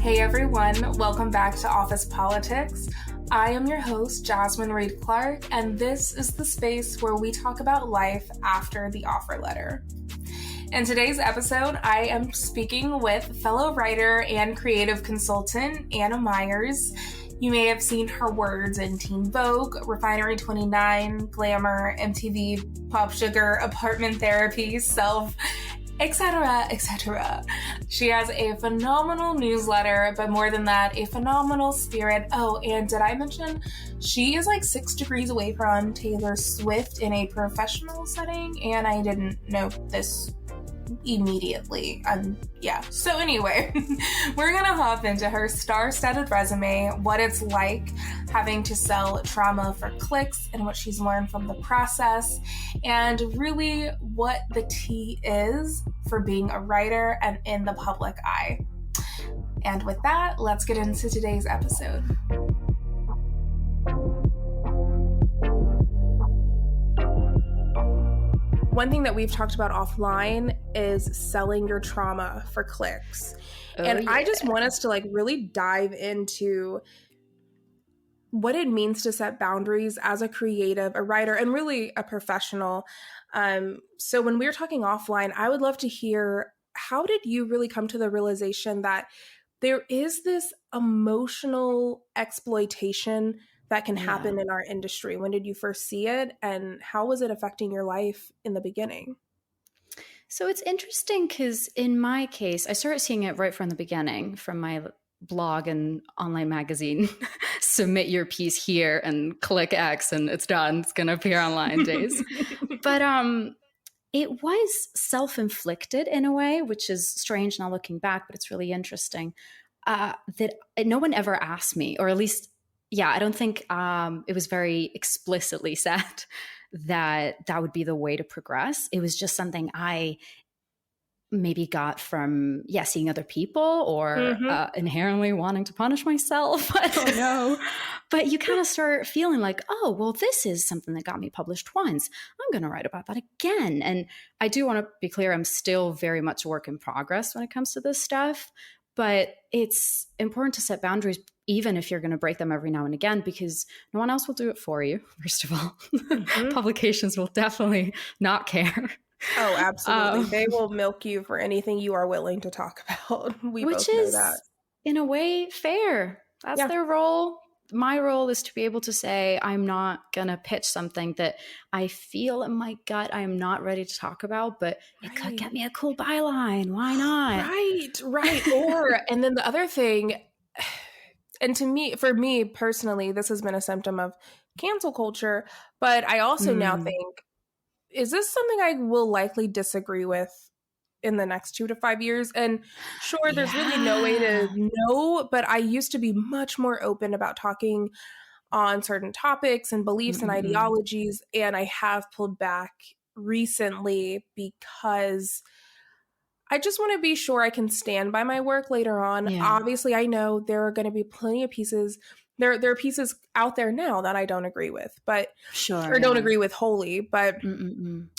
Hey everyone, welcome back to Office Politics. I am your host, Jasmine Reed Clark, and this is the space where we talk about life after the offer letter. In today's episode, I am speaking with fellow writer and creative consultant Anna Myers. You may have seen her words in Teen Vogue, Refinery 29, Glamour, MTV, Popsugar, Apartment Therapy, Self, etc., etc. She has a phenomenal newsletter, but more than that, a phenomenal spirit. Oh, and did I mention she is like 6 degrees away from Taylor Swift in a professional setting, and I didn't know this immediately. So anyway, we're gonna hop into her star-studded resume, what it's like having to sell trauma for clicks and what she's learned from the process, and really what the tea is for being a writer and in the public eye. And with that, let's get into today's episode. One thing that we've talked about offline is selling your trauma for clicks. I just want us to really dive into what it means to set boundaries as a creative, a writer, and really a professional. So when we're talking offline, I would love to hear, how did you really come to the realization that there is this emotional exploitation that can happen in our industry? When did you first see it, and how was it affecting your life in the beginning? So it's interesting because in my case, I started seeing it right from the beginning, from my blog and online magazine. Submit your piece here and click X and it's done. It's going to appear online days. But it was self-inflicted in a way, which is strange now looking back, but it's really interesting that no one ever asked me, or at least I don't think it was very explicitly said that would be the way to progress. It was just something I maybe got from, seeing other people or inherently wanting to punish myself. I don't know. But you kind of start feeling like, oh, well, this is something that got me published once. I'm going to write about that again. And I do want to be clear, I'm still very much a work in progress when it comes to this stuff. But it's important to set boundaries, even if you're going to break them every now and again, because no one else will do it for you, first of all. Publications will definitely not care. Oh, absolutely. They will milk you for anything you are willing to talk about. We both know that. In a way, fair. That's their role. My role is to be able to say, I'm not going to pitch something that I feel in my gut I am not ready to talk about, but it could get me a cool byline. Why not? Right. And then the other thing, and for me personally, this has been a symptom of cancel culture, but I also now think, is this something I will likely disagree with in the next 2 to 5 years? And sure, there's really no way to know, but I used to be much more open about talking on certain topics and beliefs and ideologies, and I have pulled back recently because I just want to be sure I can stand by my work later on. Obviously, I know there are going to be plenty of pieces. There are pieces out there now that I don't agree with, but don't agree with wholly. But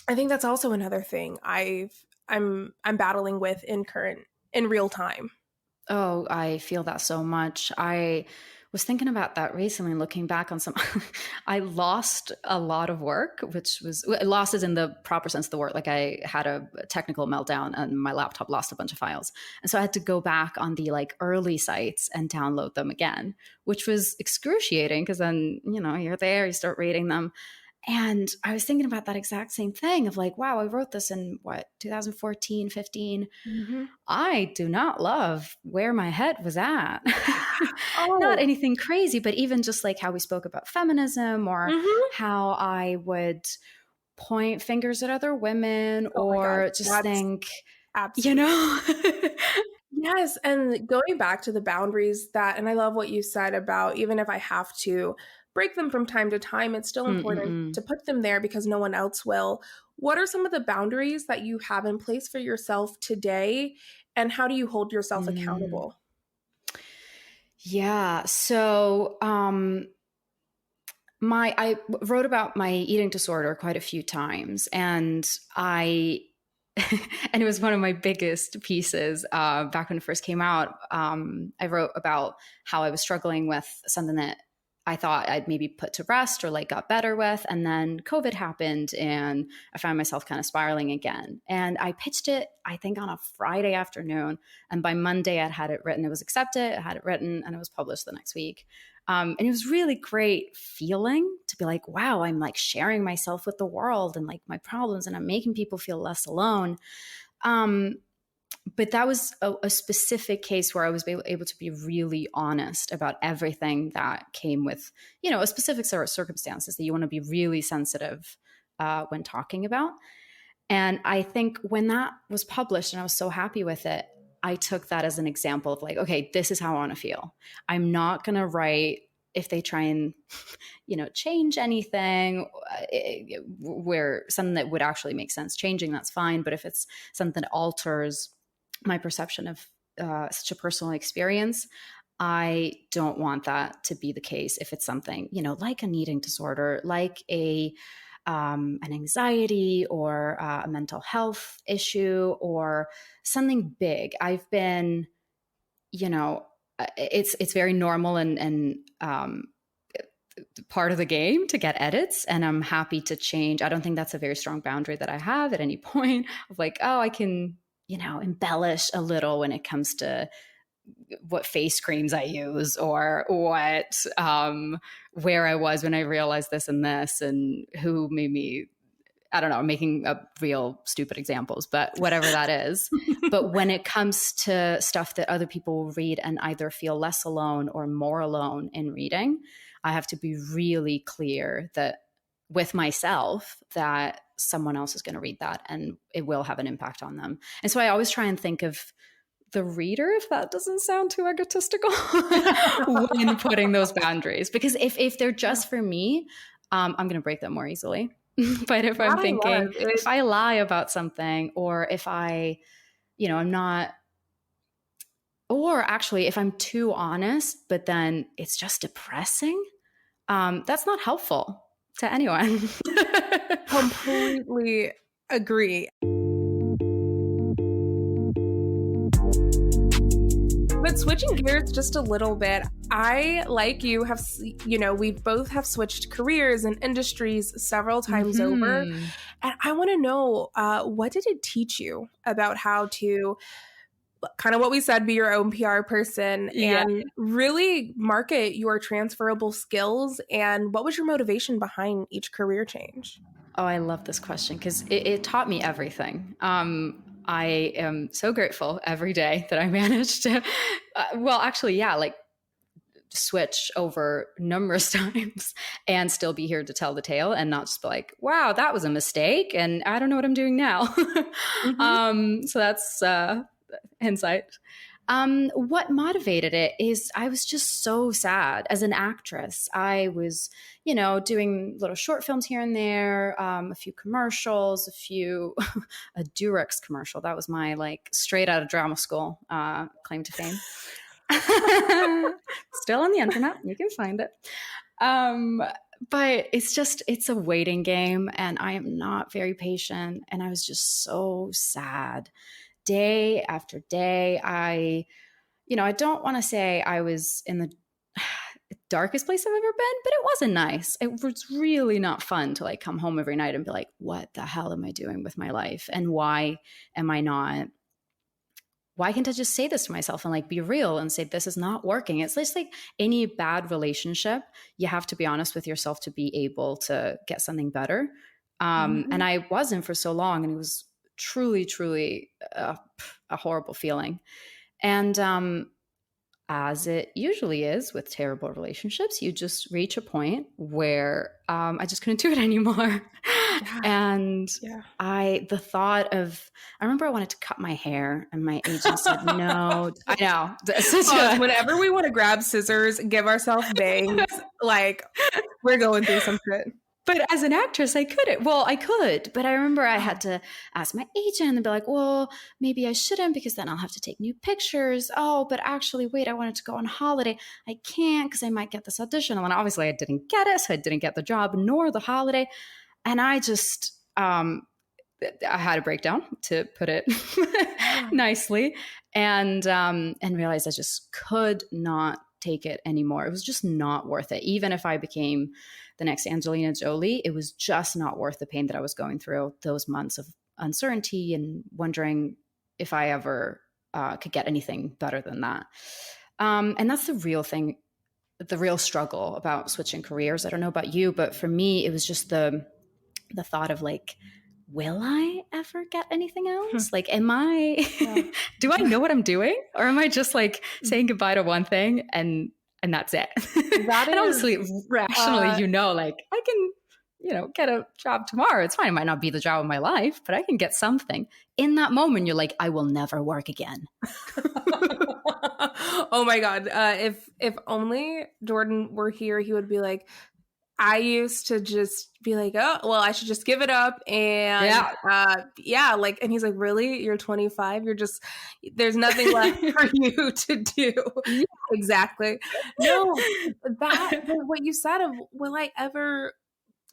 I think that's also another thing I'm battling with in real time. Oh, I feel that so much. I was thinking about that recently, looking back on some, I lost a lot of work, which was, lost is in the proper sense of the word. Like I had a technical meltdown and my laptop lost a bunch of files. And so I had to go back on the early sites and download them again, which was excruciating because then, you're there, you start reading them. And I was thinking about that exact same thing of wow, I wrote this in 2014, 15. I do not love where my head was at. Not anything crazy, but even just how we spoke about feminism or how I would point fingers at other women or just think, Yes. And going back to the boundaries and I love what you said about, even if I have to break them from time to time, it's still important to put them there because no one else will. What are some of the boundaries that you have in place for yourself today, and how do you hold yourself accountable? Yeah. So I wrote about my eating disorder quite a few times, and I and it was one of my biggest pieces back when it first came out. I wrote about how I was struggling with something that I thought I'd maybe put to rest or like got better with. And then COVID happened and I found myself kind of spiraling again. And I pitched it, I think, on a Friday afternoon. And by Monday, I'd had it written. It was accepted, I had it written, and it was published the next week. And it was really great feeling to be like, wow, I'm like sharing myself with the world and like my problems, and I'm making people feel less alone. But that was a specific case where I was able to be really honest about everything that came with, a specific set of circumstances that you want to be really sensitive when talking about. And I think when that was published and I was so happy with it, I took that as an example of like, okay, this is how I want to feel. I'm not going to write if they try and, change anything where something that would actually make sense changing, that's fine. But if it's something that alters my perception of such a personal experience, I don't want that to be the case. If it's something, like an eating disorder, like an anxiety or a mental health issue or something big. I've been, it's very normal and part of the game to get edits, and I'm happy to change. I don't think that's a very strong boundary that I have at any point of like, oh, I can, embellish a little when it comes to what face creams I use or what, where I was when I realized this and this and who made me, I don't know, making up real stupid examples, but whatever that is. But when it comes to stuff that other people will read and either feel less alone or more alone in reading, I have to be really clear that with myself that someone else is going to read that and it will have an impact on them. And so I always try and think of the reader, if that doesn't sound too egotistical, when putting those boundaries. Because if they're just for me, I'm going to break them more easily. But if I'm thinking, if I lie about something, or if I'm not, or actually if I'm too honest, but then it's just depressing, that's not helpful to anyone. Completely agree. But switching gears just a little bit, I, like you, have, we both have switched careers and industries several times over. And I want to know, what did it teach you about how to, kind of what we said, be your own PR person and really market your transferable skills? And what was your motivation behind each career change? Oh, I love this question because it taught me everything. I am so grateful every day that I managed to, switch over numerous times and still be here to tell the tale and not just be like, wow, that was a mistake and I don't know what I'm doing now. So that's insight. What motivated it is I was just so sad as an actress. I was, doing little short films here and there, a few commercials, a Durex commercial. That was my like straight out of drama school claim to fame. Still on the internet, you can find it. But it's a waiting game and I am not very patient. And I was just so sad. Day after day, I don't want to say I was in the darkest place I've ever been, but it wasn't nice. It was really not fun to like come home every night and be like, what the hell am I doing with my life? And why can't I just say this to myself and like be real and say, this is not working? It's just like any bad relationship. You have to be honest with yourself to be able to get something better. And I wasn't for so long, and it was truly, truly a horrible feeling. And as it usually is with terrible relationships, you just reach a point where I just couldn't do it anymore. And I remember I wanted to cut my hair and my agent said, no, I know. Whenever we want to grab scissors, give ourselves bangs, like we're going through some shit. But as an actress, I couldn't. Well, I could, but I remember I had to ask my agent and be like, well, maybe I shouldn't because then I'll have to take new pictures. Oh, but actually, wait, I wanted to go on holiday. I can't because I might get this audition. And then obviously I didn't get it, so I didn't get the job nor the holiday. And I just, I had a breakdown, to put it nicely, and realized I just could not take it anymore. It was just not worth it. Even if I became the next Angelina Jolie, it was just not worth the pain that I was going through, those months of uncertainty and wondering if I ever could get anything better than that. And that's the real thing, the real struggle about switching careers. I don't know about you, but for me, it was just the thought of like, will I ever get anything else? Like, am I, do I know what I'm doing? Or am I just like saying goodbye to one thing and that's it? That and is, honestly, rationally, like I can, get a job tomorrow. It's fine. It might not be the job of my life, but I can get something. In that moment, you're like, I will never work again. Oh my God. If only Jordan were here, he would be like, I used to just be like, oh, well, I should just give it up. And like, and he's like, really? You're 25? There's nothing left for you to do. Yeah, exactly. No, what you said of, will I ever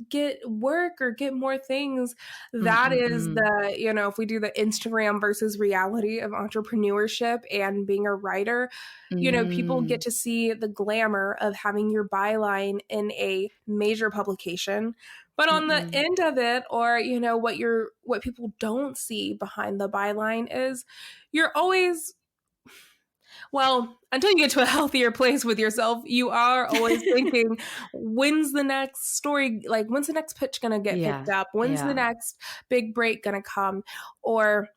get work or get more things, that is the, if we do the Instagram versus reality of entrepreneurship and being a writer, people get to see the glamour of having your byline in a major publication, but on the end of it, or what people don't see behind the byline is you're always, well, until you get to a healthier place with yourself, you are always thinking, when's the next story? Like, when's the next pitch going to get picked up? When's the next big break going to come? Or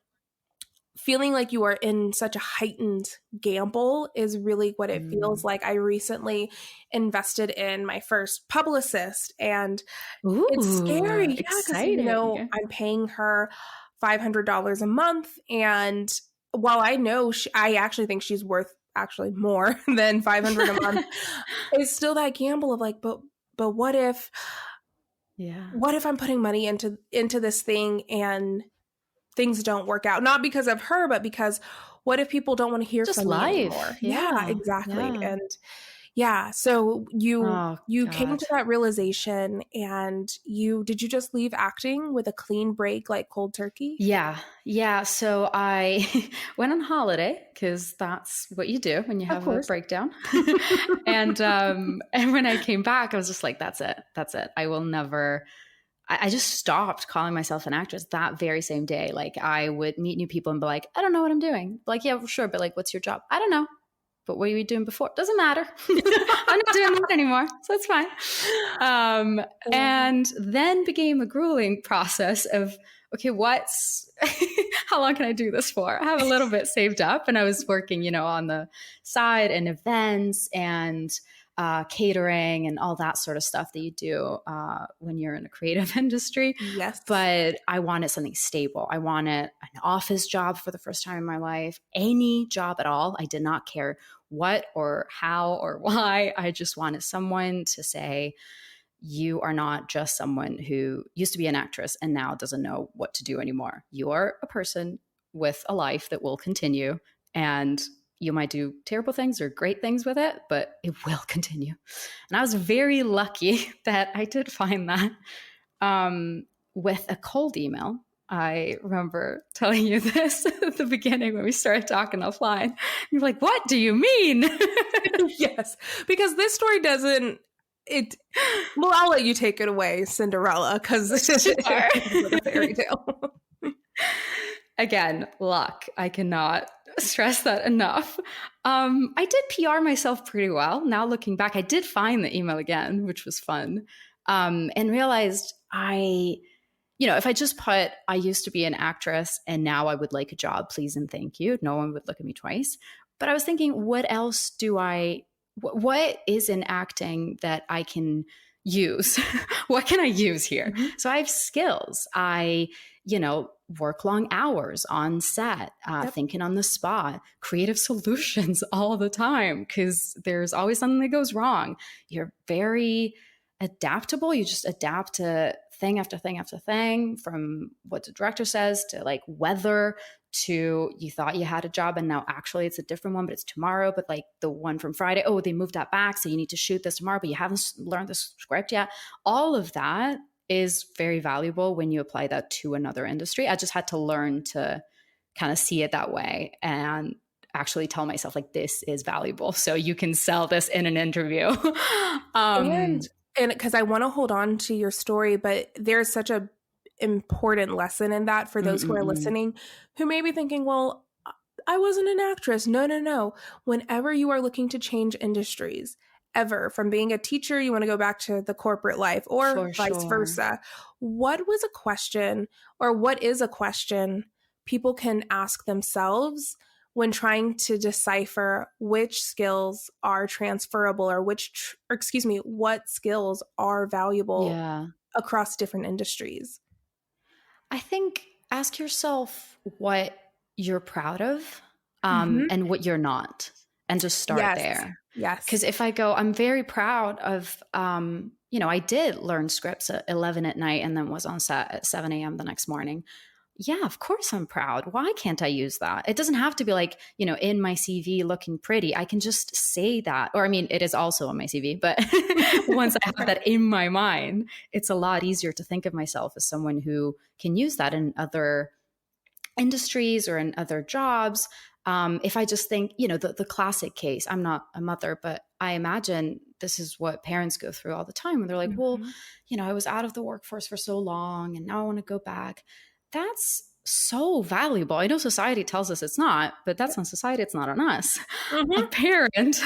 feeling like you are in such a heightened gamble is really what it feels like. I recently invested in my first publicist, and it's scary. Exciting. I'm paying her $500 a month, and while I know I actually think she's worth actually more than $500 a month, it's still that gamble of like, but what if I'm putting money into this thing and things don't work out? Not because of her, but because what if people don't want to hear from me anymore? Yeah, exactly. And so you came to that realization, and did you just leave acting with a clean break, like cold turkey? Yeah. So I went on holiday, because that's what you do when you have a breakdown. and when I came back, I was just like, that's it. I will never. I just stopped calling myself an actress that very same day. Like, I would meet new people and be like, I don't know what I'm doing. Like, yeah, well, sure. But like, what's your job? I don't know. But what were you doing before? Doesn't matter. I'm not doing that anymore. So it's fine. And then became a grueling process of, okay, how long can I do this for? I have a little bit saved up, and I was working, on the side in events and catering and all that sort of stuff that you do when you're in a creative industry. Yes. But I wanted something stable. I wanted an office job for the first time in my life, any job at all. I did not care what or how or why. I just wanted someone to say, you are not just someone who used to be an actress and now doesn't know what to do anymore. You are a person with a life that will continue, and you might do terrible things or great things with it, but it will continue. And I was very lucky that I did find that with a cold email. I remember telling you this at the beginning when we started talking offline. You're like, what do you mean? Yes, because this story doesn't, well, I'll let you take it away, Cinderella, because it's a fairy tale. Again, luck. I cannot stress that enough. I did PR myself pretty well. Now looking back, I did find the email again, which was fun, and realized if I just put, I used to be an actress and now I would like a job, please and thank you, no one would look at me twice. But I was thinking, what else what is in acting that I can use? What can I use here? So I have skills. I, work long hours on set, thinking on the spot, creative solutions all the time, because there's always something that goes wrong. You're very adaptable. You just adapt to thing after thing after thing, from what the director says to like weather, to you thought you had a job and now actually it's a different one, but it's tomorrow. But like the one from Friday, oh, they moved that back, so you need to shoot this tomorrow, but you haven't learned the script yet. All of that is very valuable when you apply that to another industry. I just had to learn to kind of see it that way and actually tell myself like, this is valuable, so you can sell this in an interview. And because I want to hold on to your story, but there's such a important lesson in that for those who are listening, who may be thinking, well, I wasn't an actress. No. Whenever you are looking to change industries, ever, from being a teacher, you want to go back to the corporate life, or For vice sure. versa. What was a question, or what is a question people can ask themselves when trying to decipher which skills are transferable, or what skills are valuable across different industries? I think ask yourself what you're proud of, and what you're not, and just start there. Yes. Because if I go, I'm very proud of, I did learn scripts at 11 at night and then was on set at 7 a.m. the next morning. Yeah, of course I'm proud. Why can't I use that? It doesn't have to be like, in my CV looking pretty. I can just say that. Or, I mean, it is also on my CV, but once I have that in my mind, it's a lot easier to think of myself as someone who can use that in other industries or in other jobs. If I just think, the classic case, I'm not a mother, but I imagine this is what parents go through all the time when they're like, well, I was out of the workforce for so long and now I want to go back. That's so valuable. I know society tells us it's not, but that's on society. It's not on us. A parent,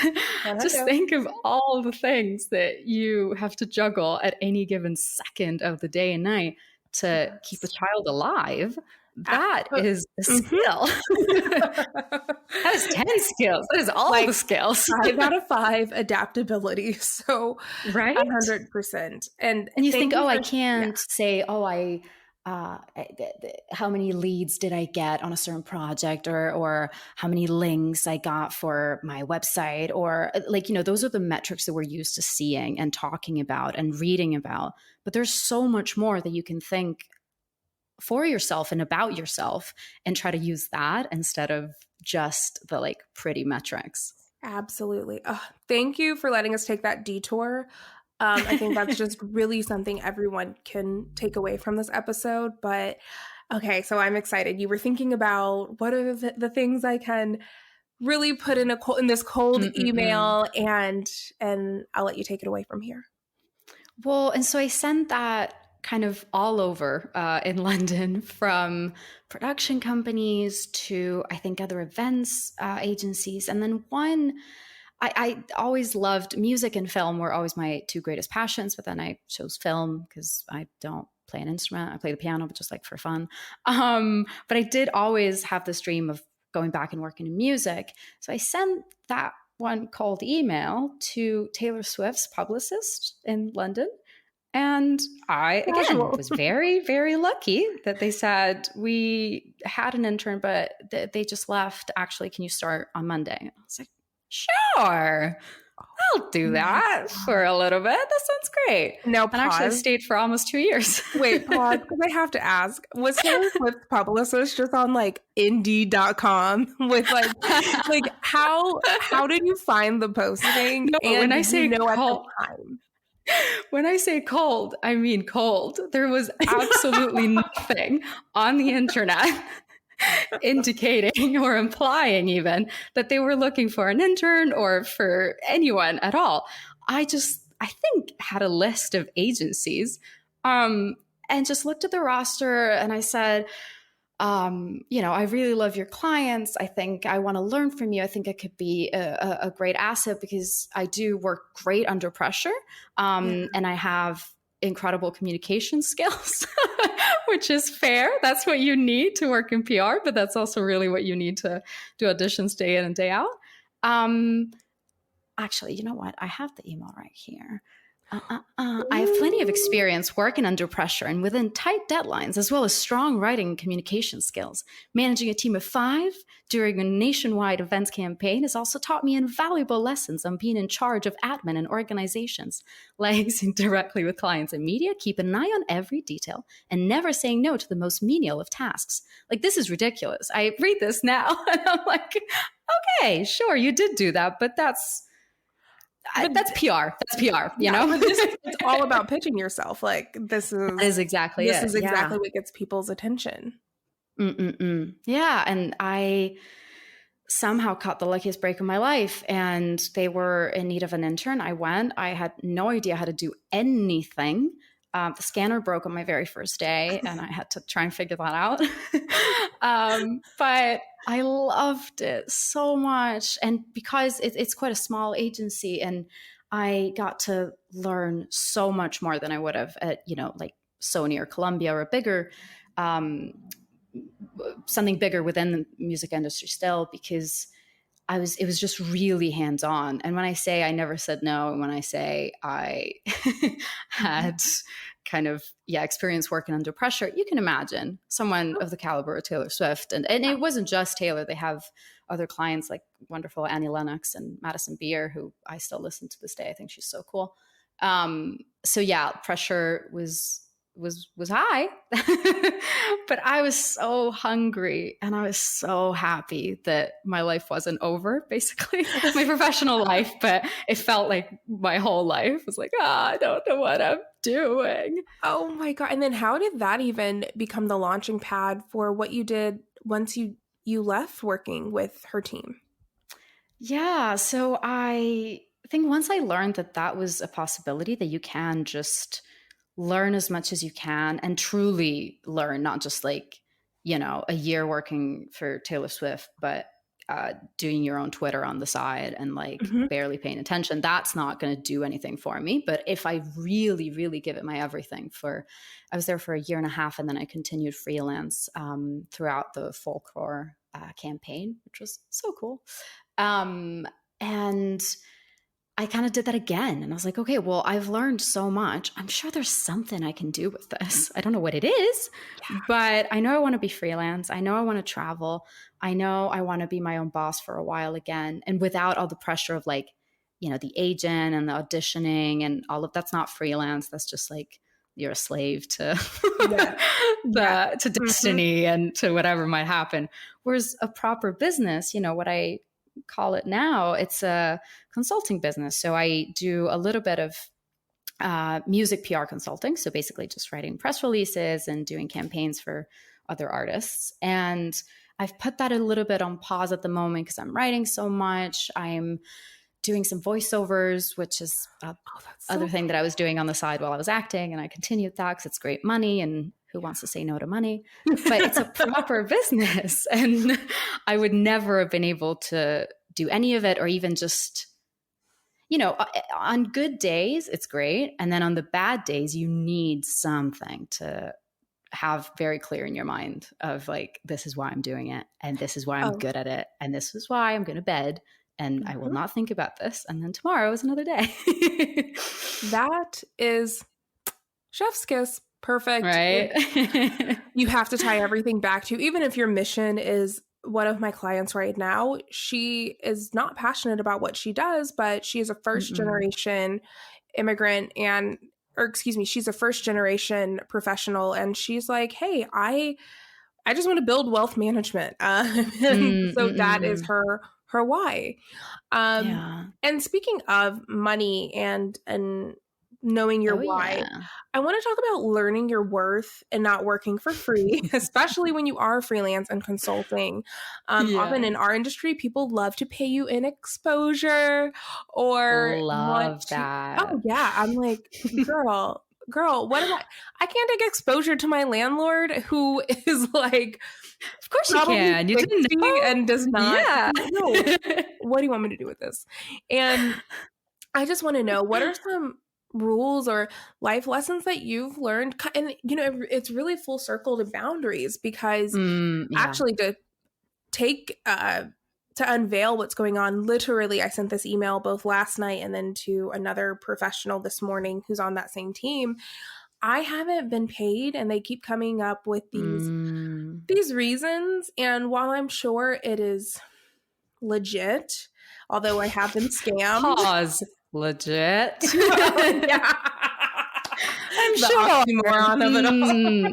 just think of all the things that you have to juggle at any given second of the day and night to keep a child alive. That is a skill. That is 10 skills. That is all the skills. 5 out of 5 adaptability. So, right? 100%. And you think, I can't say, how many leads did I get on a certain project, or how many links I got for my website, or those are the metrics that we're used to seeing and talking about and reading about. But there's so much more that you can think for yourself and about yourself and try to use that instead of just the pretty metrics. Absolutely. Thank you for letting us take that detour. I think that's just really something everyone can take away from this episode. But okay, so I'm excited. You were thinking about what are the things I can really put in this cold email, and I'll let you take it away from here. Well, and so I sent that kind of all over in London, from production companies to, I think, other events agencies. And then I always loved music and film, were always my two greatest passions, but then I chose film because I don't play an instrument. I play the piano, but just for fun. But I did always have this dream of going back and working in music. So I sent that one cold email to Taylor Swift's publicist in London. And I, again, was very, very lucky that they said, we had an intern, but they just left. Actually, can you start on Monday? And I was like, sure, I'll do that for a little bit. That sounds great. Now, and actually I stayed for almost 2 years. Wait, pause, because I have to ask, was Taylor Swift's publicist just on Indeed.com with how did you find the posting? No, and when I say at the time. When I say cold, I mean cold. There was absolutely nothing on the internet indicating or implying even that they were looking for an intern or for anyone at all. I think had a list of agencies and just looked at the roster, and I said, I really love your clients. I think I want to learn from you. I think I could be a great asset because I do work great under pressure. And I have incredible communication skills, which is fair. That's what you need to work in PR, but that's also really what you need to do auditions day in and day out. Actually, you know what? I have the email right here. I have plenty of experience working under pressure and within tight deadlines, as well as strong writing and communication skills. Managing a team of 5 during a nationwide events campaign has also taught me invaluable lessons on being in charge of admin and organizations, liaising directly with clients and media, keeping an eye on every detail, and never saying no to the most menial of tasks. This is ridiculous. I read this now and I'm like, okay, sure, you did do that, but that's That's PR. That's PR, you know? But it's all about pitching yourself. Like this is exactly what gets people's attention. Yeah. And I somehow caught the luckiest break of my life, and they were in need of an intern. I went. I had no idea how to do anything. The scanner broke on my very first day, and I had to try and figure that out. But I loved it so much. And because it's quite a small agency, and I got to learn so much more than I would have at, like Sony or Columbia or a bigger, something bigger within the music industry still, because it was just really hands-on. And when I say I never said no, and when I say I had kind of, experience working under pressure, you can imagine someone of the caliber of Taylor Swift. And it wasn't just Taylor. They have other clients like wonderful Annie Lennox and Madison Beer, who I still listen to this day. I think she's so cool. So yeah, pressure was high, but I was so hungry, and I was so happy that my life wasn't over, basically my professional life, but it felt like my whole life was like, I don't know what I'm doing. Oh my God. And then how did that even become the launching pad for what you did once you left working with her team? Yeah. So I think once I learned that was a possibility, that you can just learn as much as you can and truly learn, not just like, a year working for Taylor Swift, but doing your own Twitter on the side and like barely paying attention. That's not going to do anything for me. But if I really, really give it my everything I was there for a year and a half, and then I continued freelance throughout the Folklore campaign, which was so cool. And I kind of did that again. And I was like, okay, well, I've learned so much. I'm sure there's something I can do with this. I don't know what it is, but I know I want to be freelance. I know I want to travel. I know I want to be my own boss for a while again. And without all the pressure of like, the agent and the auditioning and all of that's not freelance. That's just like, you're a slave to to destiny and to whatever might happen. Whereas a proper business, what I call it now, it's a consulting business. So I do a little bit of music PR consulting. So basically just writing press releases and doing campaigns for other artists. And I've put that a little bit on pause at the moment because I'm writing so much. I'm doing some voiceovers, which is other thing that I was doing on the side while I was acting. And I continued that because it's great money, and who wants to say no to money? But it's a proper business. And I would never have been able to do any of it, or even just, on good days, it's great. And then on the bad days, you need something to have very clear in your mind of like, this is why I'm doing it. And this is why I'm good at it. And this is why I'm going to bed. And I will not think about this. And then tomorrow is another day. That is chef's kiss. Perfect. Right. You have to tie everything back to, even if your mission is, one of my clients right now, she is not passionate about what she does, but she is a first generation immigrant she's a first generation professional. And she's like, hey, I just want to build wealth management. So that is her why. And speaking of money and knowing your why, I want to talk about learning your worth and not working for free, especially when you are freelance and consulting. Often in our industry, people love to pay you in exposure or that. Oh yeah. I'm like, girl, what am I can't take exposure to my landlord who is like, of course you can. You didn't know? And does not. Yeah. No. What do you want me to do with this? And I just want to know, what are some rules or life lessons that you've learned? And it's really full circle to boundaries, because actually to take to unveil what's going on, literally I sent this email both last night and then to another professional this morning who's on that same team. I haven't been paid, and they keep coming up with these reasons. And while I'm sure it is legit, although I have been scammed. Pause. Legit. Yeah. I'm sure. Oxymoron of it all.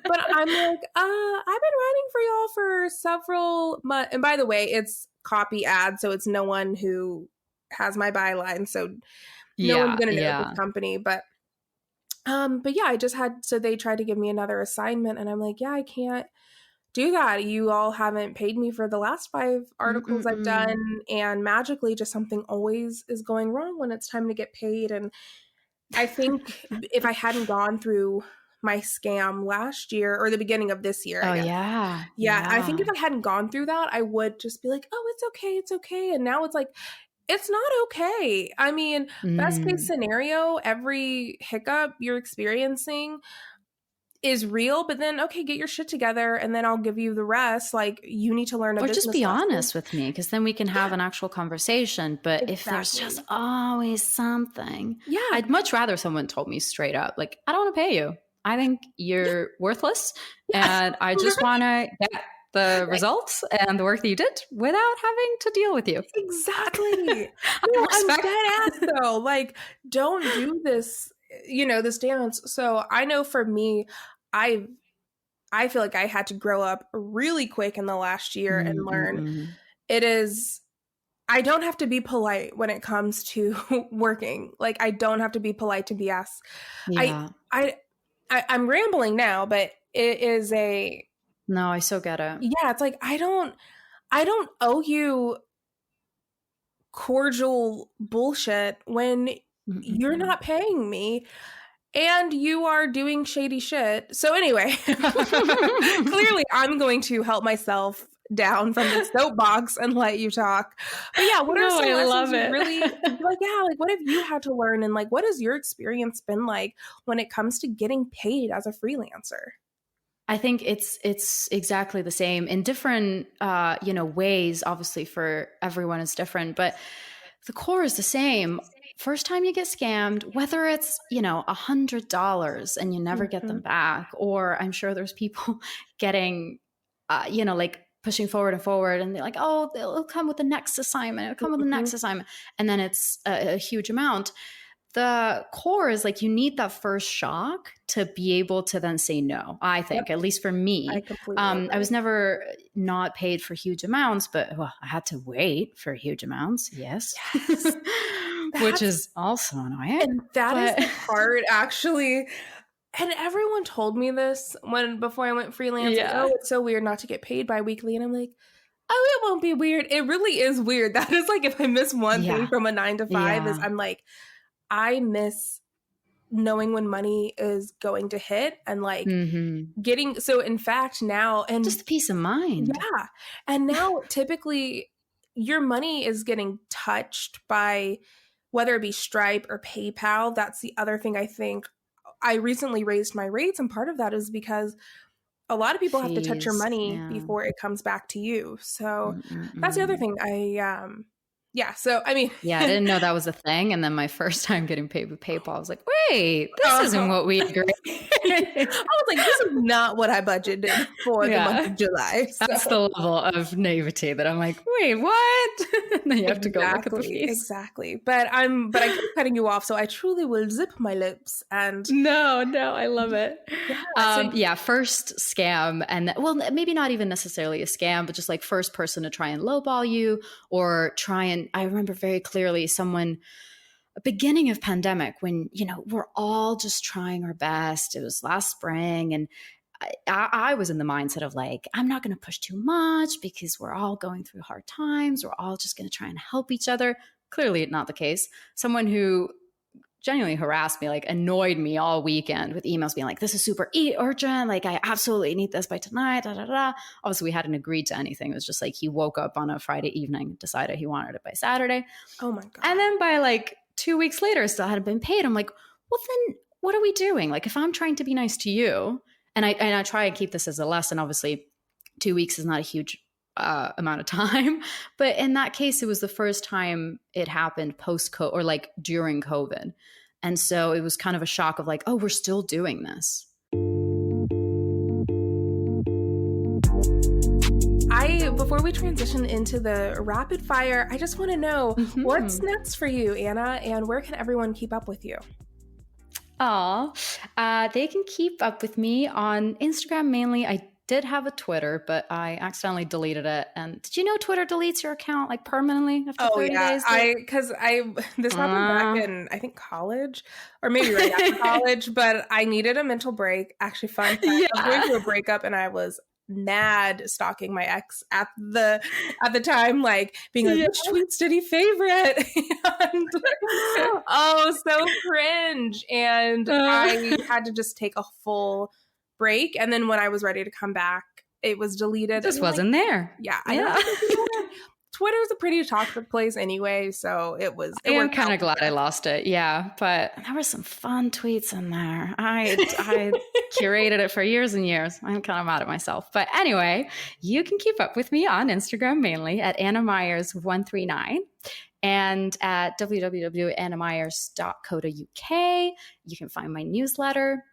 But I'm like, I've been writing for y'all for several months. And by the way, it's copy ad, so it's no one who has my byline, so no one's gonna know this company. But yeah, I just had, so they tried to give me another assignment, and I'm like, yeah, I can't do that. You all haven't paid me for the last 5 articles I've done, and magically just something always is going wrong when it's time to get paid. And I think if I hadn't gone through my scam last year or the beginning of this year, I guess. Yeah, I think if I hadn't gone through that, I would just be like, oh, it's okay. And now it's like, it's not okay. I mean, best case scenario, every hiccup you're experiencing is real, but then, okay, get your shit together and then I'll give you the rest. Like, you need to learn a business lesson. Or just be lesson. honest with me, because then we can have an actual conversation. But if there's just always something, I'd much rather someone told me straight up, like, I don't want to pay you. I think you're worthless, and I just want to get the results and the work that you did without having to deal with you. Exactly. I'm dead ass though. Like, don't do this, this dance. So I know for me, I feel like I had to grow up really quick in the last year and learn. I don't have to be polite when it comes to working. Like, I don't have to be polite to be asked. Yeah. I'm rambling now, but it is no, I so get it. Yeah, it's like, I don't owe you cordial bullshit when you're not paying me and you are doing shady shit. So anyway, clearly I'm going to help myself down from the soapbox and let you talk. But yeah, what are some lessons you really, like, what have you had to learn, and like, what has your experience been like when it comes to getting paid as a freelancer? I think it's exactly the same in different ways. Obviously, for everyone is different, but the core is the same. First time you get scammed, whether it's $100 and you never get them back, or I'm sure there's people getting like pushing forward and forward, and they're like, oh, it'll come with the next assignment, and then it's a huge amount. The core is like, you need that first shock to be able to then say no, I think, at least for me. I completely agree. I was never not paid for huge amounts, but I had to wait for huge amounts. Yes. Which is also annoying. And that is the part, actually. And everyone told me this before I went freelance. Like, oh, it's so weird not to get paid bi-weekly. And I'm like, oh, it won't be weird. It really is weird. That is like, if I miss one thing from a 9 to 5, is I'm like, I miss knowing when money is going to hit, and like getting, so in fact now, and just peace of mind. Yeah. And now typically your money is getting touched by, whether it be Stripe or PayPal. That's the other thing. I think I recently raised my rates, and part of that is because a lot of people have to touch your money before it comes back to you. So that's the other thing. So I mean, I didn't know that was a thing. And then my first time getting paid with PayPal, I was like, wait, this isn't what we agreed. I was like, this is not what I budgeted for the month of July. So. That's the level of naivety that I'm like, wait, what? And then you have to go look at the fees. Exactly. But I keep cutting you off, so I truly will zip my lips. And no, I love it. First scam, and maybe not even necessarily a scam, but just like first person to try and lowball you, or try and, I remember very clearly beginning of pandemic, when, we're all just trying our best. It was last spring, and I was in the mindset of like, I'm not going to push too much because we're all going through hard times. We're all just going to try and help each other. Clearly not the case. Someone who genuinely harassed me, like annoyed me all weekend with emails being like, this is super urgent. Like, I absolutely need this by tonight. Obviously, we hadn't agreed to anything. It was just like, he woke up on a Friday evening, decided he wanted it by Saturday. Oh my God. And then by like 2 weeks later, still hadn't been paid. I'm like, well, then what are we doing? Like, if I'm trying to be nice to you, and I try and keep this as a lesson, obviously 2 weeks is not a huge amount of time. But in that case, it was the first time it happened post-COVID, or like during COVID. And so it was kind of a shock of like, oh, we're still doing this. Before we transition into the rapid fire, I just want to know what's next for you, Anna, and where can everyone keep up with you? They can keep up with me on Instagram mainly. I did have a Twitter, but I accidentally deleted it. And did you know Twitter deletes your account like permanently after Oh 30 yeah, days? this happened back in, I think, college, or maybe right after college, but I needed a mental break. Actually, fun fact, I was going through a breakup and I was mad stalking my ex at the time, like being like, which tweets did he favorite? And oh, so cringe. And I had to just take a full break. And then when I was ready to come back, it was deleted. It just wasn't there. Yeah. I don't know. Twitter's a pretty toxic place anyway, so it was. I'm kind of glad I lost it. Yeah, but there were some fun tweets in there. I curated it for years and years. I'm kind of mad at myself. But anyway, you can keep up with me on Instagram mainly at Anna Myers139 and at www.annamyers.co.uk. You can find my newsletter.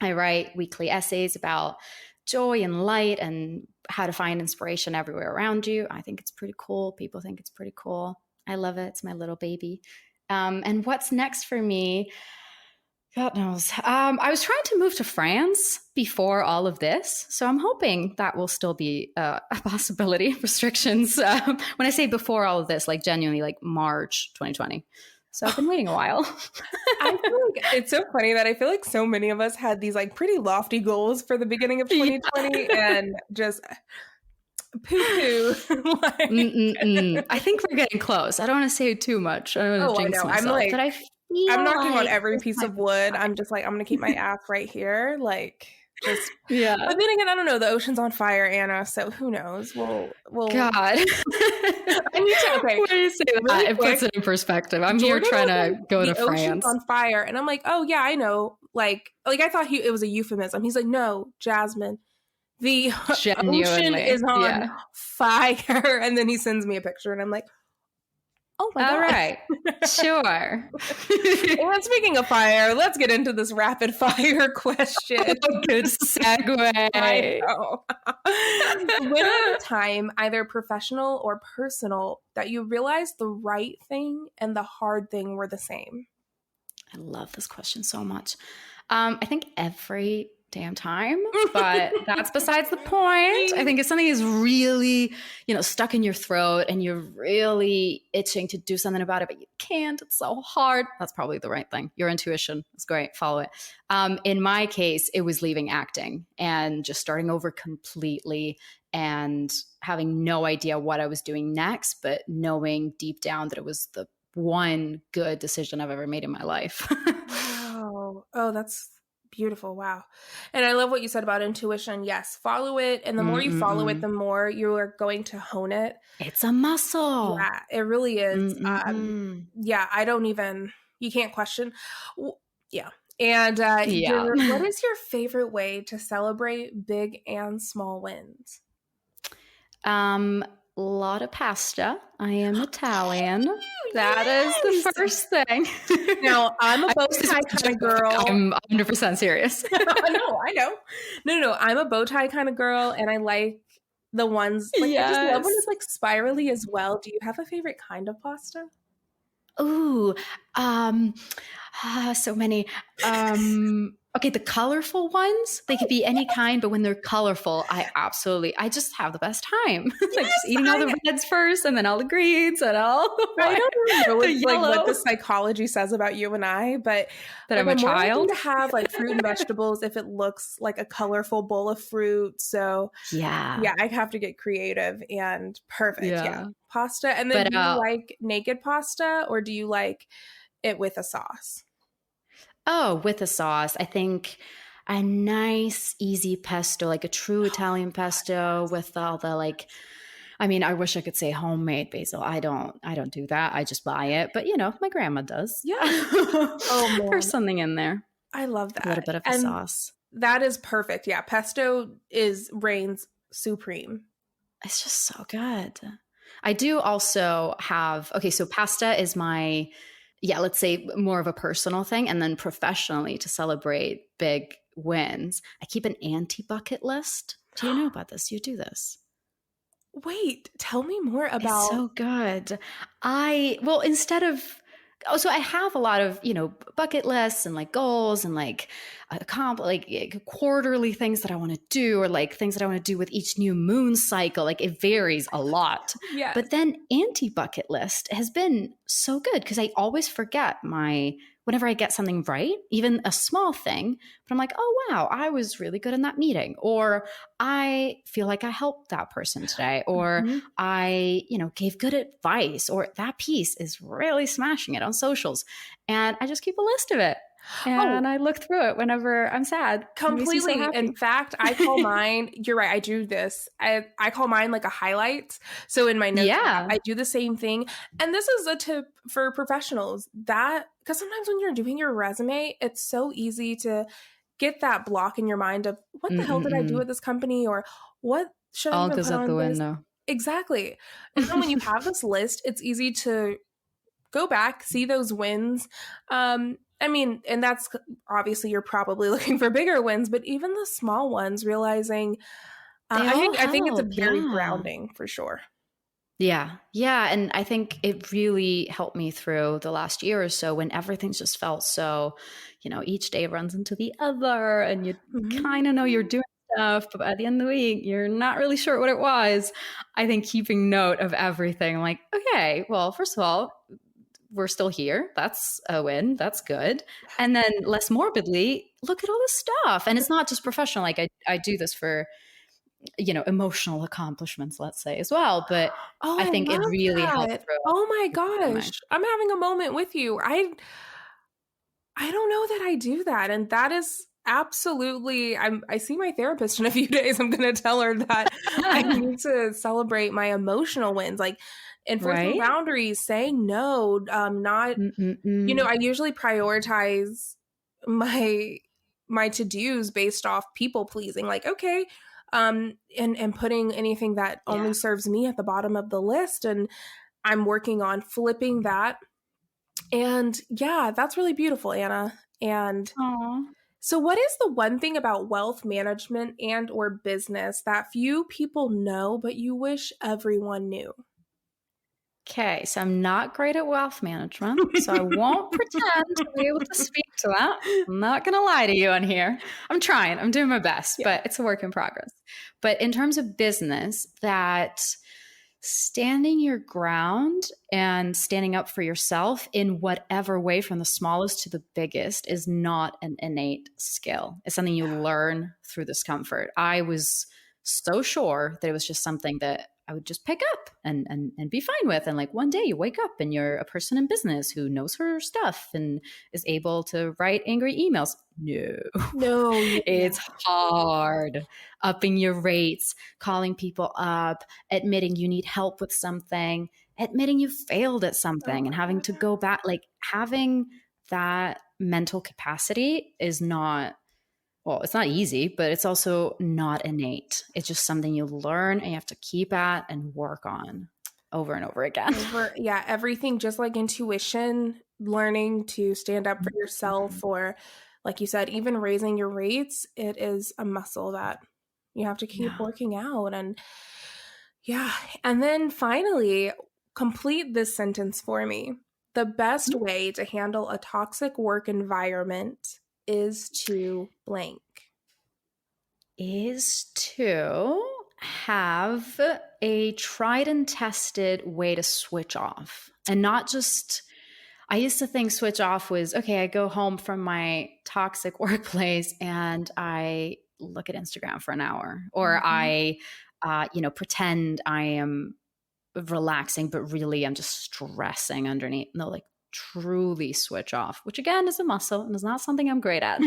I write weekly essays about joy and light and how to find inspiration everywhere around you. I think it's pretty cool. People think it's pretty cool. I love it. It's my little baby. And what's next for me? God knows. I was trying to move to France before all of this, so I'm hoping that will still be a possibility. Restrictions. When I say before all of this, like genuinely like March 2020. So I've been waiting a while. I feel like it's so funny that I feel like so many of us had these like pretty lofty goals for the beginning of 2020 and just poo-poo. I think we're getting close. I don't want to say too much. I don't want to jinx myself. I'm like, but I'm knocking on every piece of wood. I'm just like, I'm going to keep my ass right here. Like, just yeah. But then again, I don't know. The ocean's on fire, Anna. So who knows? We'll. God. I need to. Okay. When you say that, really it puts it in perspective. I'm Jordan here trying to go to France. The ocean's on fire, and I'm like, oh yeah, I know. Like I thought it was a euphemism. He's like, no, Jasmine, the ocean is on fire, and then he sends me a picture, and I'm like, oh my God. All right. Sure. And speaking of fire, let's get into this rapid fire question. Good segue. I know. When was a time, either professional or personal, that you realized the right thing and the hard thing were the same? I love this question so much. I think every damn time, but that's besides the point. I think if something is really, stuck in your throat and you're really itching to do something about it, but you can't, it's so hard. That's probably the right thing. Your intuition is great. Follow it. In my case, it was leaving acting and just starting over completely and having no idea what I was doing next, but knowing deep down that it was the one good decision I've ever made in my life. Wow. Oh, that's beautiful. Wow. And I love what you said about intuition. Yes. Follow it. And the more you follow it, the more you are going to hone it. It's a muscle. Yeah, it really is. Yeah. You can't question. Yeah. And what is your favorite way to celebrate big and small wins? A lot of pasta. I am Italian. That is the first thing. Now, I'm a bow tie kind of girl. I'm 100% serious. I know. No. I'm a bow tie kind of girl, and I like the ones, I just love when it's like spirally as well. Do you have a favorite kind of pasta? Ooh, so many. Okay, the colorful ones, they could be any kind, but when they're colorful, I just have the best time. Like just eating all the reds first and then all the greens and all. I don't really know what the psychology says about you and I, but that I'm a child. To have like fruit and vegetables if it looks like a colorful bowl of fruit. So yeah, I have to get creative and perfect. Yeah. Pasta. And then do you like naked pasta or do you like it with a sauce? Oh, with a sauce. I think a nice, easy pesto, like a true Italian pesto with all the I wish I could say homemade basil. I don't do that. I just buy it. But, my grandma does. Yeah. Oh, man. There's something in there. I love that. A little bit of a sauce. That is perfect. Yeah. Pesto reigns supreme. It's just so good. I do also have, so pasta is my... let's say more of a personal thing. And then professionally to celebrate big wins, I keep an anti-bucket list. Do you know about this? You do this. Wait, tell me more about... It's so good. Instead of Oh, so I have a lot of, bucket lists and like goals and like quarterly things that I want to do, or like things that I want to do with each new moon cycle. Like it varies a lot. Yes. But then anti-bucket list has been so good because I always forget whenever I get something right, even a small thing, but I'm like, oh wow, I was really good in that meeting, or I feel like I helped that person today, or Mhm. I, gave good advice, or that piece is really smashing it on socials. And I just keep a list of it. Oh, And I look through it whenever I'm sad. It makes me so completely. In happy. fact, I call mine, you're right, I do this. I call mine like a highlights. So in my notes app, Yeah. I do the same thing. And this is a tip for professionals that, because sometimes when you're doing your resume, it's so easy to get that block in your mind of what the hell did I do Mm-mm-mm. at this company, or what should I All even goes put out the on this? window. Exactly. And then when you have this list, it's easy to go back, see those wins. I mean, and that's obviously you're probably looking for bigger wins, but even the small ones, realizing, They I all think it's a help. very Yeah. grounding for sure. Yeah. Yeah. And I think it really helped me through the last year or so when everything's just felt so, each day runs into the other and you kind of know you're Mhm. doing stuff, but at the end of the week, you're not really sure what it was. I think keeping note of everything, like, okay, well, first of all, we're still here. That's a win. That's good. And then less morbidly, look at all this stuff. And it's not just professional. Like I do this for emotional accomplishments, let's say, as well. But Oh, I I think it love really helped that. through Oh my keeping my gosh. I'm having a moment with you. I don't know that I do that. And that is absolutely, I see my therapist in a few days. I'm going to tell her that I need to celebrate my emotional wins, like enforcing right? boundaries, saying no, not, Mm-mm-mm. I usually prioritize my to-dos based off people pleasing, like, okay, and putting anything that Yeah. only serves me at the bottom of the list. And I'm working on flipping that. And yeah, that's really beautiful, Anna. And Aw. so what is the one thing about wealth management and or business that few people know but you wish everyone knew? Okay, so I'm not great at wealth management, so I won't pretend to be able to speak to that. I'm not going to lie to you on here. I'm trying, I'm doing my best, Yeah. but it's a work in progress. But in terms of business, that standing your ground and standing up for yourself in whatever way, from the smallest to the biggest, is not an innate skill. It's something you learn through discomfort. I was so sure that it was just something that I would just pick up and be fine with. And like one day you wake up and you're a person in business who knows her stuff and is able to write angry emails. No, No, yeah. it's hard. Upping your rates, calling people up, admitting you need help with something, admitting you failed at Oh something, and my having to go goodness. back. Like having that mental capacity is not, well, it's not easy, but it's also not innate. It's just something you learn and you have to keep at and work on over and over again. Yeah, everything, just like intuition, learning to stand up for yourself, or like you said, even raising your rates, it is a muscle that you have to keep Yeah. working out. And yeah, and then finally, complete this sentence for me. The best way to handle a toxic work environment is to blank. Is to have a tried and tested way to switch off, and not just, I used to think switch off was, okay, I go home from my toxic workplace and I look at Instagram for an hour, or Mhm. I pretend I am relaxing, but really I'm just stressing underneath. No, like truly switch off, which again is a muscle and is not something I'm great at.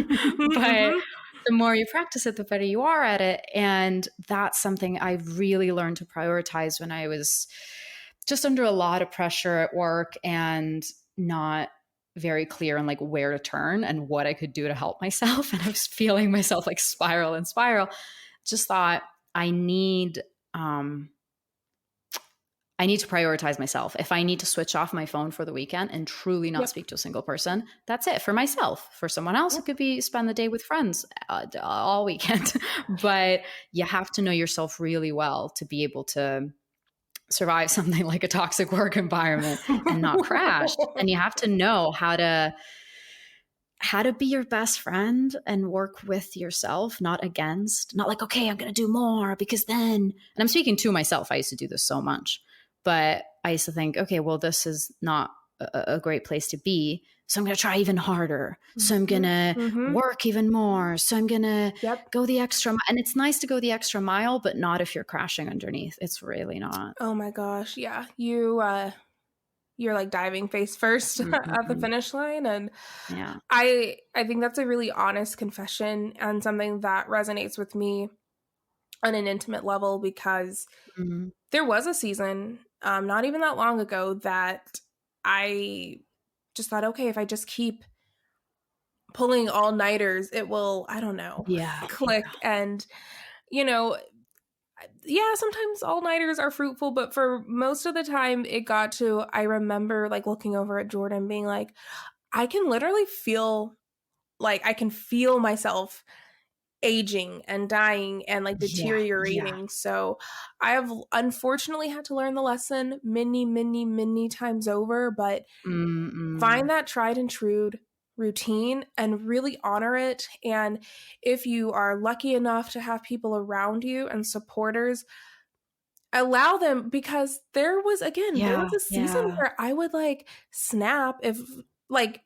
But Mhm. the more you practice it, the better you are at it. And that's something I really learned to prioritize when I was just under a lot of pressure at work and not very clear on like where to turn and what I could do to help myself. And I was feeling myself like spiral and spiral. Just thought I need um I need to prioritize myself. If I need to switch off my phone for the weekend and truly not Yep. speak to a single person, that's it for myself. For someone else, it Yep. could be spend the day with friends all weekend. But you have to know yourself really well to be able to survive something like a toxic work environment and not crash. And you have to know how to be your best friend and work with yourself, not against, not like, okay, I'm going to do more because then, and I'm speaking to myself. I used to do this so much, but I used to think, okay, well, this is not a great place to be. So I'm going to try even harder. So I'm going to work even more. So I'm going to go the extra mile. And it's nice to go the extra mile, but not if you're crashing underneath. It's really not. Oh my gosh. Yeah. You're like diving face first at the finish line. And yeah, I think that's a really honest confession and something that resonates with me on an intimate level, because there was a season, not even that long ago, that I just thought, okay, if I just keep pulling all-nighters, it will, I don't know, click. And, you know, yeah, sometimes all-nighters are fruitful, but for most of the time it got to, I remember like looking over at Jordan being like, I can literally feel like I can feel myself aging and dying and like deteriorating. Yeah. So I have unfortunately had to learn the lesson many times over, but find that tried and true routine and really honor it. And if you are lucky enough to have people around you and supporters, allow them, because there was a season where I would like snap if like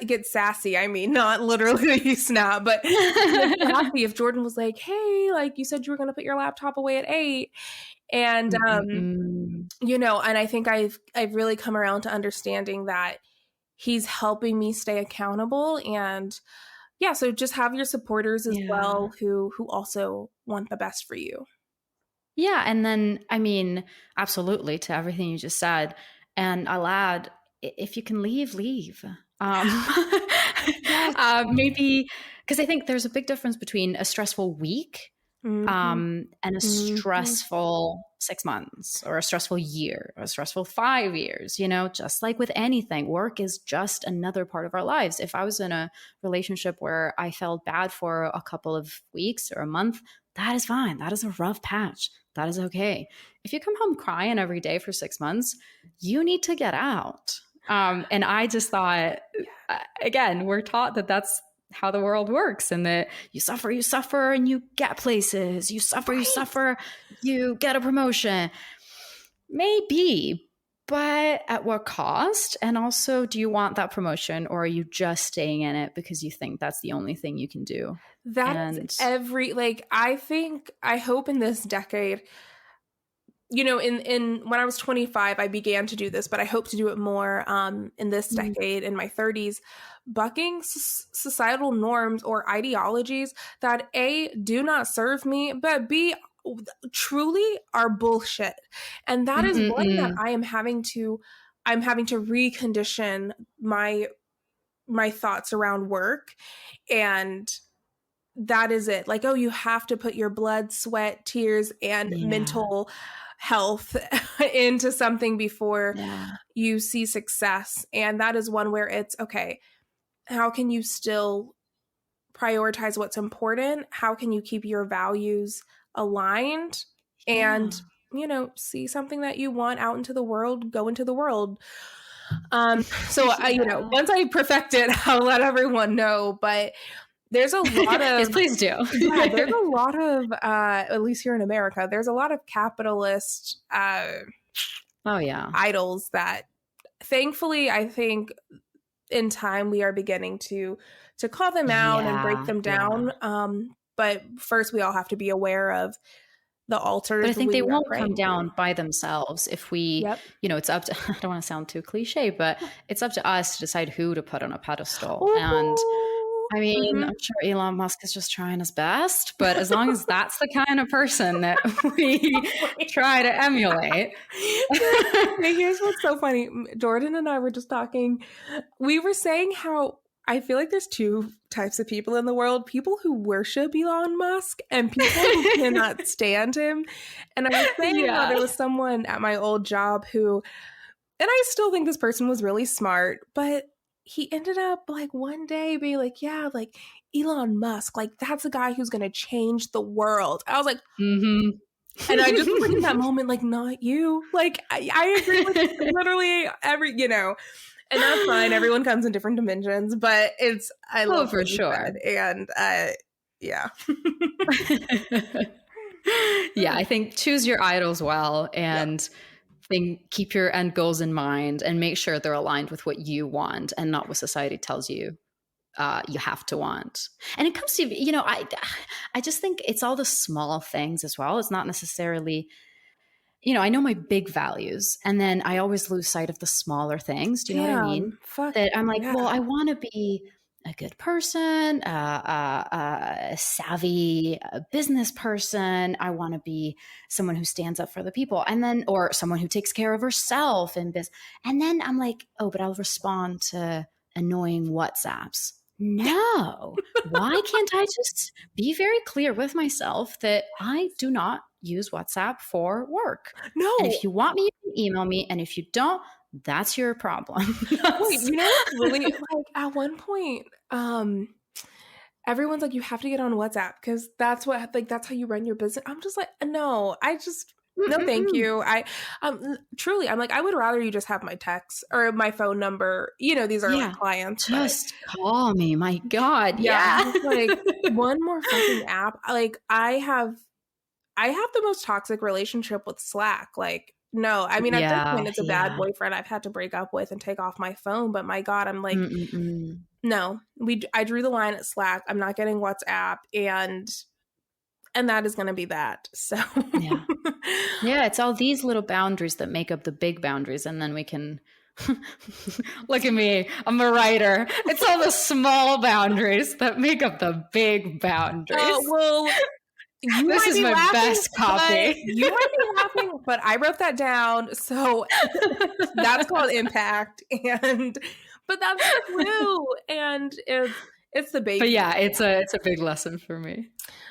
get sassy. I mean, not literally snap, but get sassy if Jordan was like, hey, like you said you were going to put your laptop away at 8. And, you know, and I think I've really come around to understanding that he's helping me stay accountable. And yeah, so just have your supporters as well who also want the best for you. Yeah. And then, I mean, absolutely to everything you just said. And I'll add, if you can leave. Maybe, because I think there's a big difference between a stressful week and a stressful 6 months, or a stressful year, or a stressful 5 years. You know, just like with anything, work is just another part of our lives. If I was in a relationship where I felt bad for a couple of weeks or a month, that is fine. That is a rough patch. That is okay. If you come home crying every day for 6 months, you need to get out. And I just thought, again, we're taught that that's how the world works, and that you suffer and you get places. You suffer, you get a promotion. Maybe, but at what cost? And also, do you want that promotion, or are you just staying in it because you think that's the only thing you can do? That's I hope in this decade, you know, in when I was 25, I began to do this, but I hope to do it more in this decade, in my 30s, bucking societal norms or ideologies that A, do not serve me, but B, truly are bullshit. And that is one that I'm having to recondition my thoughts around work. And that is it. Like, oh, you have to put your blood, sweat, tears, and mental health into something before you see success. And that is one where it's, okay, how can you still prioritize what's important? How can you keep your values aligned and, you know, see something that you want out into the world, go into the world. So I, you know, once I perfect it, I'll let everyone know, but there's a lot of yes, please do. There's a lot of at least here in America, there's a lot of capitalist idols that thankfully I think in time we are beginning to call them out and break them down. But first we all have to be aware of the altars. But I think they won't come down by themselves if we, you know, it's up to, I don't want to sound too cliche, but it's up to us to decide who to put on a pedestal. Ooh. And I mean, I'm sure Elon Musk is just trying his best, but as long as that's the kind of person that we try to emulate. Here's what's so funny. Jordan and I were just talking. We were saying how I feel like there's two types of people in the world: people who worship Elon Musk and people who cannot stand him. And I was saying how there was someone at my old job who, and I still think this person was really smart, but he ended up like one day being like, yeah, like Elon Musk, like that's a guy who's going to change the world. I was like, And I just was like in that moment, like, not you. Like, I agree with literally every, and that's fine. Everyone comes in different dimensions, but I love for what you sure. said. And yeah. Yeah, I think choose your idols well and keep your end goals in mind and make sure they're aligned with what you want and not what society tells you you have to want. And it comes to, I just think it's all the small things as well. It's not necessarily, I know my big values and then I always lose sight of the smaller things. Do you know what I mean? Fuck That I'm like, yeah. well, I want to be a good person, a savvy business person. I want to be someone who stands up for the people, and then, or someone who takes care of herself in business. And then I'm like, oh, but I'll respond to annoying WhatsApps. No, why can't I just be very clear with myself that I do not use WhatsApp for work? No. And if you want me, you can email me. And if you don't, that's your problem. Wait, what's really like at one point, everyone's like, you have to get on WhatsApp because that's how you run your business. I'm just like, no, no, thank you. Truly, I'm like, I would rather you just have my text or my phone number. These are like clients. Just call me. My God. Yeah. Like one more fucking app. Like I have the most toxic relationship with Slack. Like, no, I mean, at this point, it's a bad boyfriend I've had to break up with and take off my phone. But my God, I'm like, no, I drew the line at Slack. I'm not getting WhatsApp, and that is going to be that. So yeah, it's all these little boundaries that make up the big boundaries, and then we can look at me. I'm a writer. It's all the small boundaries that make up the big boundaries. Well. This is my best copy. You might be laughing, but I wrote that down. So that's called impact. But that's true. And it's the big. But yeah, it's a big lesson for me.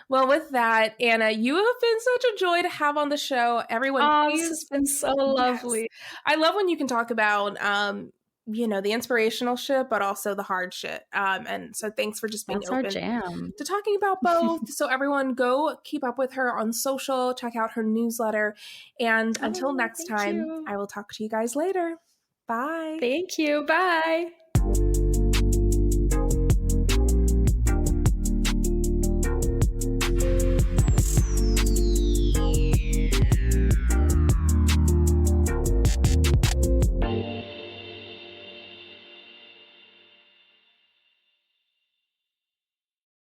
Well, with that, Anna, you have been such a joy to have on the show. Everyone, this has been so lovely. I love when you can talk about the inspirational shit, but also the hard shit. And so thanks for just being open to talking about both. So everyone go keep up with her on social, check out her newsletter. And until next time, I will talk to you guys later. Bye. Thank you. Bye.